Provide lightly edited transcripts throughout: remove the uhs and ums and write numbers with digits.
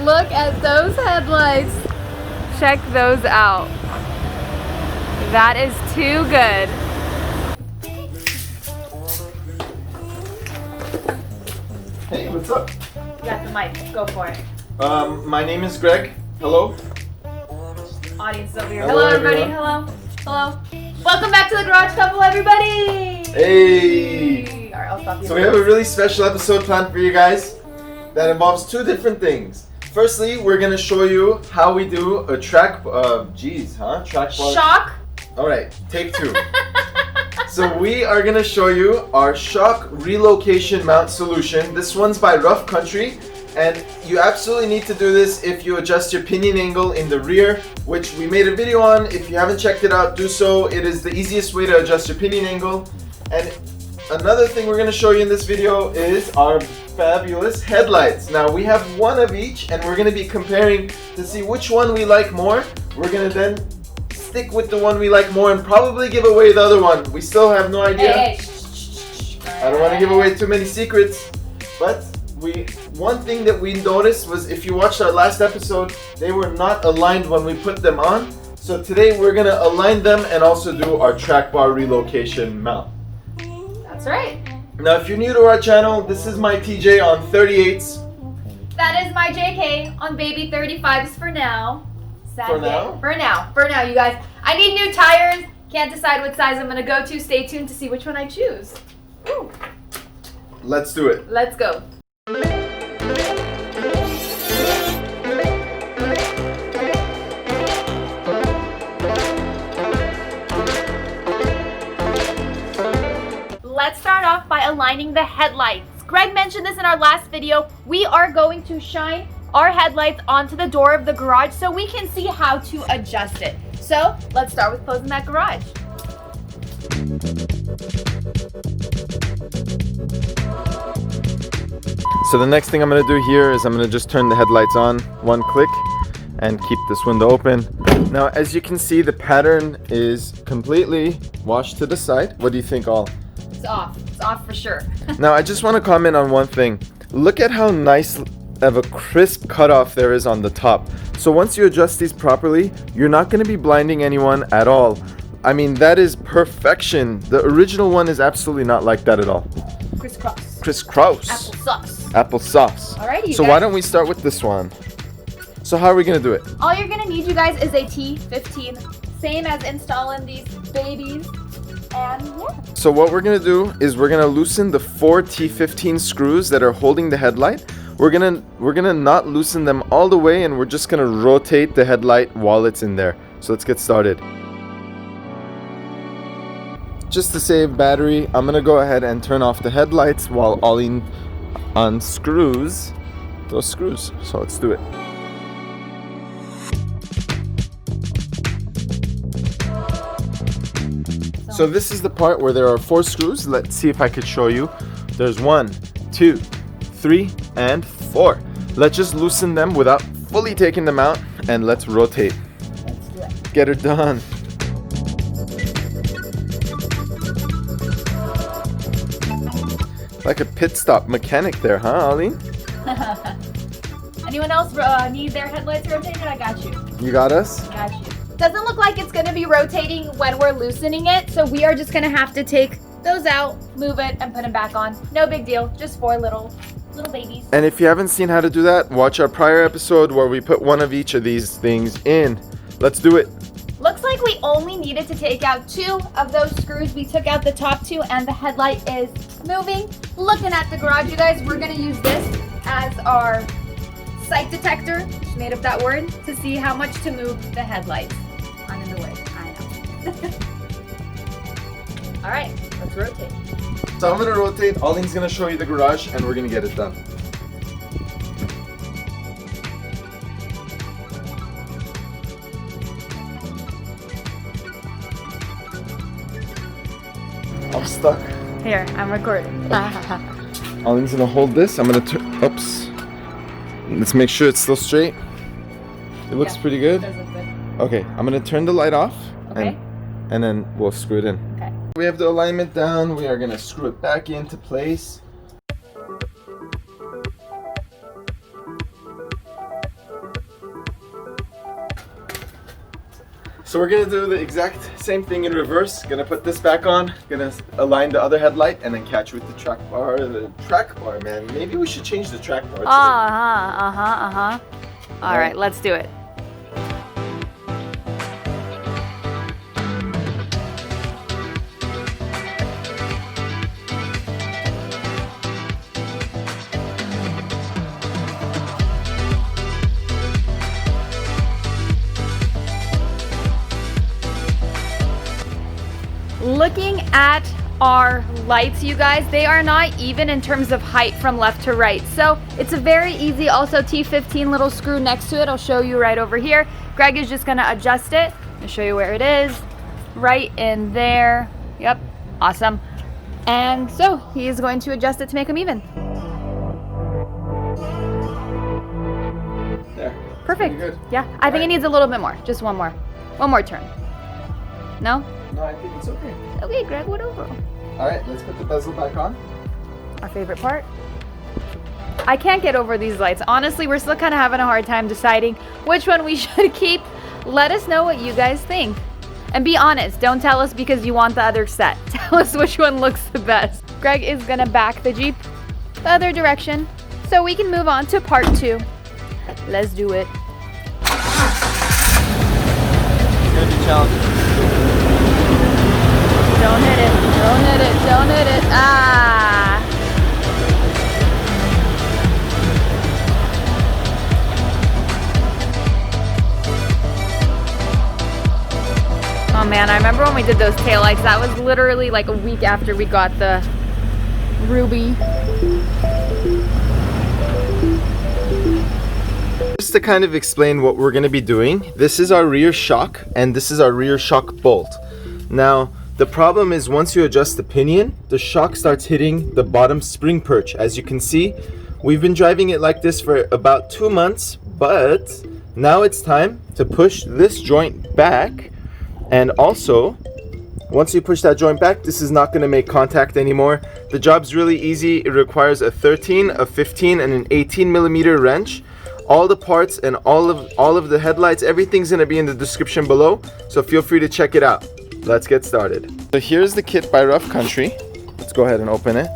Look at those headlights. Check those out. That is too good. Hey, what's up? You got the mic. Go for it. My name is Greg. Hello. Audience is over here. Hello, everybody. everyone. Hello. Welcome back to the Garage Couple, everybody. Hey. All right, I'll stop you. So we have a really special episode planned for you guys that involves two different things. Firstly, we're gonna show you how we do a track bar. Shock. All right, take two. So we are gonna show you our shock relocation mount solution. This one's by Rough Country, and you absolutely need to do this if you adjust your pinion angle in the rear, which we made a video on. If you haven't checked it out, do so. It is the easiest way to adjust your pinion angle. And another thing we're gonna show you in this video is our fabulous headlights. Now we have one of each, and we're gonna be comparing to see which one we like more. We're gonna then stick with the one we like more and probably give away the other one. We still have no idea. Hey. I don't want to give away too many secrets, but one thing that we noticed was if you watched our last episode, they were not aligned when we put them on. So today we're gonna align them and also do our track bar relocation mount. That's right. Now, if you're new to our channel, this is my TJ on 38s. That is my JK on baby 35s for now. Sad For day. now? For now, you guys. I need new tires. Can't decide what size I'm gonna go to. Stay tuned to see which one I choose. Woo. Let's do it. Let's go. Let's start off by aligning the headlights. Greg mentioned this in our last video. We are going to shine our headlights onto the door of the garage so we can see how to adjust it. So let's start with closing that garage. So the next thing I'm gonna do here is I'm gonna just turn the headlights on, one click, and keep this window open. Now, as you can see, the pattern is completely washed to the side. What do you think, all? It's off. It's off for sure. Now, I just want to comment on one thing. Look at how nice of a crisp cutoff there is on the top. So once you adjust these properly, you're not going to be blinding anyone at all. I mean, that is perfection. The original one is absolutely not like that at all. Crisscross. Crisscross. Applesauce. Applesauce. Alrighty, you So guys. why don't we start with this one? So how are we going to do it? All you're gonna need, you guys, is a T15. Same as installing these babies. And yeah. So what we're gonna do is we're gonna loosen the 4 T15 screws that are holding the headlight. We're gonna not loosen them all the way, and we're just gonna rotate the headlight while it's in there. So let's get started. Just to save battery, I'm gonna go ahead and turn off the headlights while Ollie unscrews those screws. So let's do it. So this is the part where there are 4 screws. Let's see if I could show you. There's 1, 2, 3, and 4. Let's just loosen them without fully taking them out, and let's rotate. Let's do it. Get it done. Like a pit stop mechanic there, huh, Aline? Anyone else need their headlights rotated? I got you. You got us? Got you. Doesn't look like it's gonna be rotating when we're loosening it, so we are just gonna have to take those out, move it, and put them back on. No big deal, just 4 little babies. And if you haven't seen how to do that, watch our prior episode where we put one of each of these things in. Let's do it. Looks like we only needed to take out 2 of those screws. We took out the top 2 and the headlight is moving. Looking at the garage, you guys, we're gonna use this as our sight detector, just made up that word, to see how much to move the headlights. I'm in the way, I know. All right, let's rotate. So I'm gonna rotate, Aline's gonna show you the garage, and we're gonna get it done. I'm stuck. Here, I'm recording. Aline's gonna hold this. I'm gonna turn. Oops. Let's make sure it's still straight. It looks pretty good. Does look good. Okay, I'm gonna turn the light off. Okay. And then we'll screw it in. Okay. We have the alignment down. We are gonna screw it back into place. So we're gonna do the exact same thing in reverse. Gonna put this back on, gonna align the other headlight, and then catch with the track bar. The track bar, man. Maybe we should change the track bar. All right, let's do it. Looking at our lights, you guys, they are not even in terms of height from left to right. So it's a very easy, also T15 little screw next to it. I'll show you right over here. Greg is just gonna adjust it. I'll show you where it is. Right in there. Yep, awesome. And so he is going to adjust it to make them even. There. Perfect. Good. Yeah, I think it needs a little bit more. Just one more. One more turn. No? No, I think it's okay. Okay, Greg, whatever. All right, let's put the bezel back on. Our favorite part. I can't get over these lights. Honestly, we're still kind of having a hard time deciding which one we should keep. Let us know what you guys think. And be honest, don't tell us because you want the other set. Tell us which one looks the best. Greg is gonna back the Jeep the other direction so we can move on to part 2. Let's do it. It's gonna be challenging. Don't hit it, don't hit it, don't hit it. Ah! Oh man, I remember when we did those taillights. That was literally like a week after we got the Ruby. Just to kind of explain what we're going to be doing, this is our rear shock and this is our rear shock bolt. Now, the problem is once you adjust the pinion, the shock starts hitting the bottom spring perch. As you can see, we've been driving it like this for about 2 months, but now it's time to push this joint back. And also, once you push that joint back, this is not going to make contact anymore. The job's really easy. It requires a 13, a 15, and an 18 millimeter wrench. All the parts and all of the headlights, everything's going to be in the description below, so feel free to check it out. Let's get started. So here's the kit by Rough Country. Let's go ahead and open it.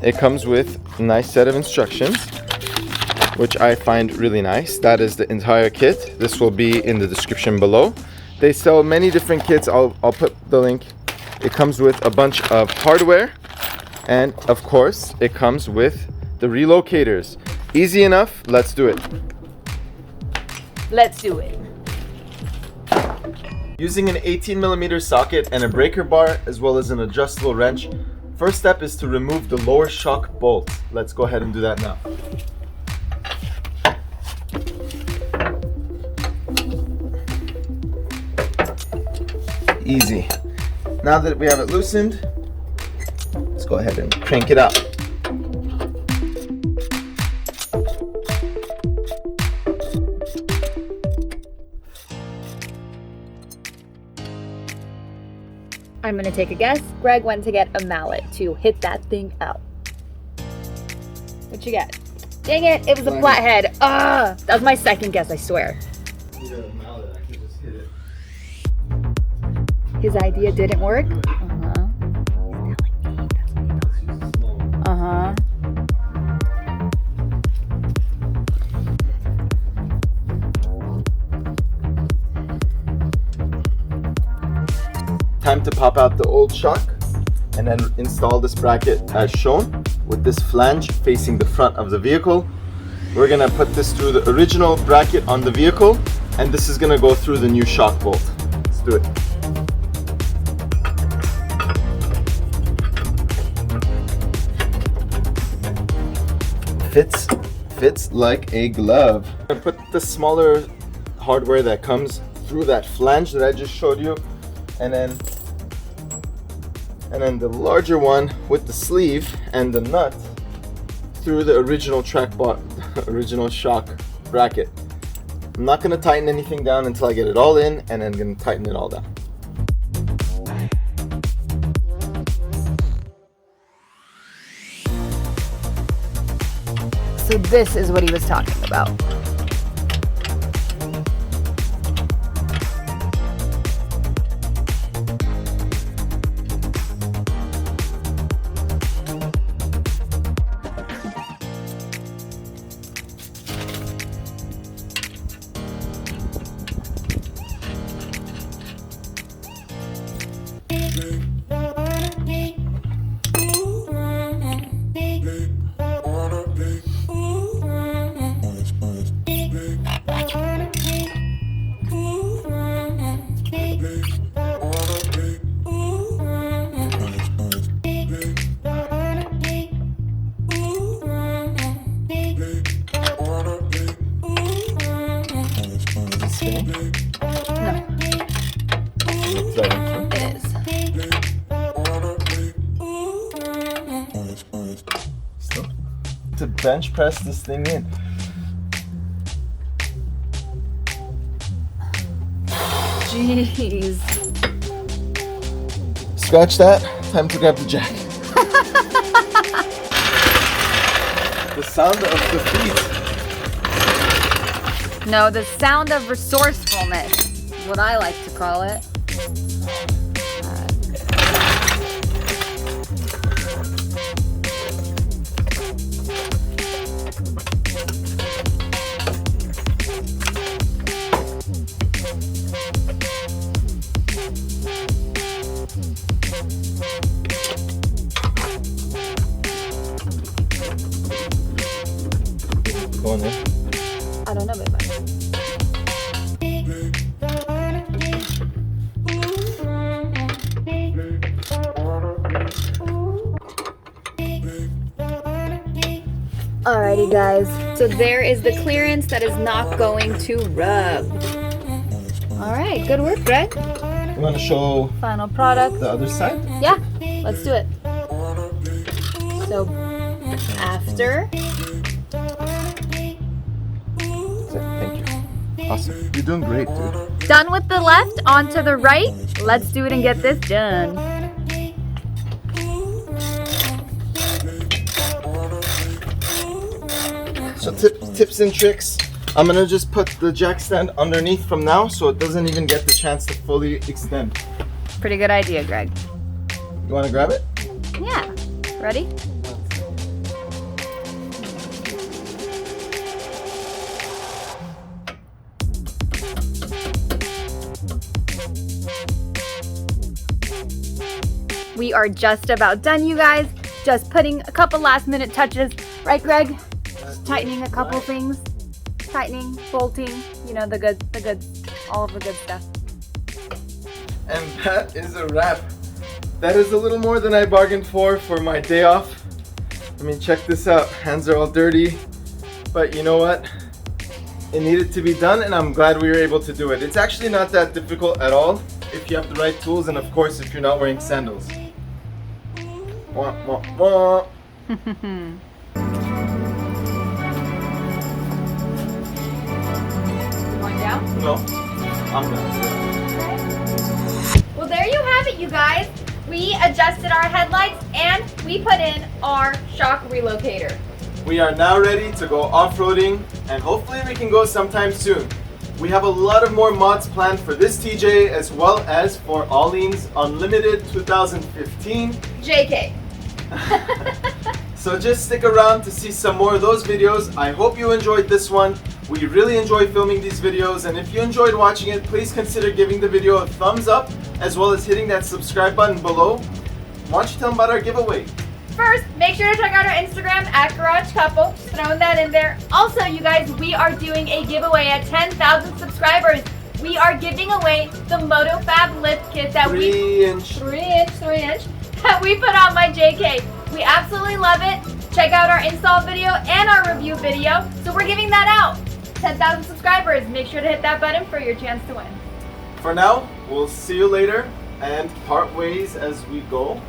It comes with a nice set of instructions, which I find really nice. That is the entire kit. This will be in the description below. They sell many different kits. I'll put the link. It comes with a bunch of hardware, and of course it comes with the relocators. Easy enough. Let's do it. Let's do it. Using an 18 millimeter socket and a breaker bar as well as an adjustable wrench, first step is to remove the lower shock bolt. Let's go ahead and do that now. Easy. Now that we have it loosened, let's go ahead and crank it up. I'm gonna take a guess. Greg went to get a mallet to hit that thing out. What you got? Dang it, it was a flathead. Ah, that was my second guess, I swear. His idea didn't work? Uh-huh. Time to pop out the old shock and then install this bracket as shown with this flange facing the front of the vehicle. We're gonna put this through the original bracket on the vehicle, and this is gonna go through the new shock bolt. Let's do it. Fits like a glove. I put the smaller hardware that comes through that flange that I just showed you, and then the larger one with the sleeve and the nut through the original original shock bracket. I'm not gonna tighten anything down until I get it all in, and then I'm gonna tighten it all down. So this is what he was talking about. To bench press this thing in. Jeez. Scratch that. Time to grab the jack. The sound of defeat. No, the sound of resourcefulness is what I like to call it. Go on there. I don't know, babe. Alrighty guys, so there is the clearance that is not going to rub. Alright, good work, Greg. You want to show Final product. the other side? Yeah, let's do it. So, after. Thank you. Awesome. You're doing great, dude. Done with the left, onto the right. Let's do it and get this done. So tips and tricks. I'm gonna just put the jack stand underneath from now so it doesn't even get the chance to fully extend. Pretty good idea, Greg. You wanna grab it? Yeah. Ready? We are just about done, you guys. Just putting a couple last minute touches. Right, Greg? Just tightening a couple things. Tightening, bolting, you know, all of the good stuff. And that is a wrap. That is a little more than I bargained for my day off. I mean, check this out. Hands are all dirty. But you know what? It needed to be done and I'm glad we were able to do it. It's actually not that difficult at all if you have the right tools and of course if you're not wearing sandals. Wah, wah, wah. Going down? No, I'm done. Well, there you have it, you guys. We adjusted our headlights and we put in our shock relocator. We are now ready to go off-roading and hopefully we can go sometime soon. We have a lot of more mods planned for this TJ as well as for Alleen's Unlimited 2015. JK. So just stick around to see some more of those videos. I hope you enjoyed this one. We really enjoy filming these videos and if you enjoyed watching it, please consider giving the video a thumbs up as well as hitting that subscribe button below. Why don't you tell them about our giveaway? First, make sure to check out our Instagram at Garage Couple. Just throwing that in there. Also, you guys, we are doing a giveaway at 10,000 subscribers. We are giving away the MotoFab lift kit that 3 inch that we put on my JK. We absolutely love it. Check out our install video and our review video. So we're giving that out. 10,000 subscribers. Make sure to hit that button for your chance to win. For now, we'll see you later and part ways as we go.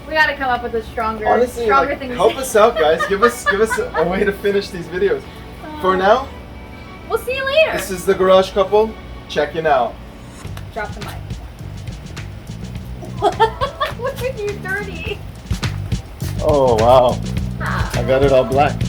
We gotta come up with a stronger thing. Help us out, guys. Give us a way to finish these videos. For now, we'll see you later. This is the Garage Couple checking out. Drop the mic. Look at you, dirty. Oh wow! I got it all black.